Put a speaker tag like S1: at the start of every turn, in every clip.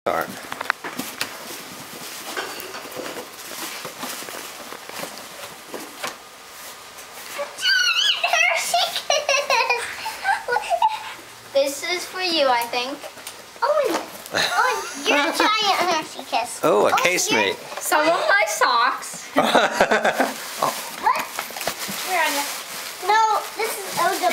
S1: Start.
S2: This is for you, I think. Oh, you're a giant Hershey Kiss.
S1: Oh, a casemate.
S2: Some of my socks. What? Where are you? No, this is OWEN.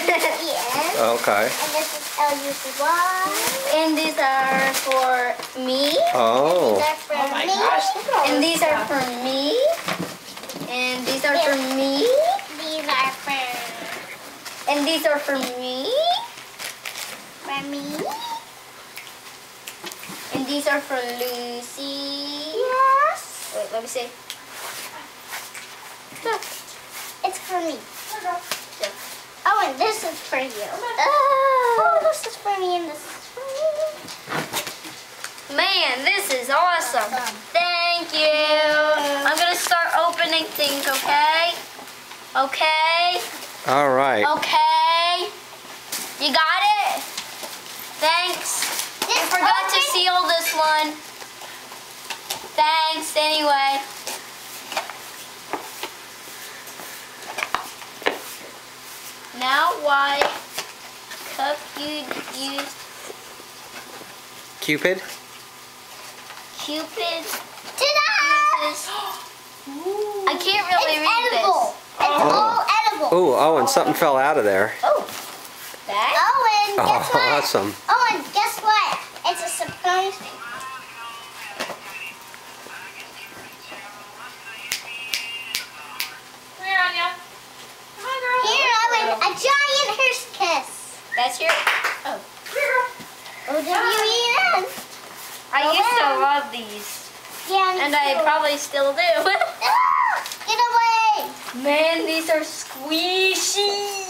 S1: Okay.
S2: And this is LUCY. And these are for me.
S1: Oh.
S2: And these are for me. And these are for me. And these are for me. These are for... And these are for me. For me. And these are for Lucy. Yes. Wait, let me see. Look. It's for me. Oh, and this is for you. Oh, this is for me and this is for me. Man, this is awesome. Thank you. I'm going to start opening things, okay? Okay?
S1: All right.
S2: Okay. You got it? Thanks. I forgot to seal this one. Thanks anyway. Now why use
S1: Cupid?
S2: Cupid uses... I can't really read
S3: edible.
S2: this. It's all edible.
S1: Oh, and something fell out of there.
S2: Oh. That?
S3: Oh, and guess what?
S1: Awesome.
S3: Oh, and guess what? It's a surprise.
S2: Where are you? Hi, girl.
S3: Here, Owen, a giant Hershey Kiss.
S2: That's your... Oh.
S3: OWEN.
S2: I used to love these.
S3: Yeah, me
S2: And I
S3: too.
S2: probably still do.
S3: Ah, get away.
S2: Man, these are squishy.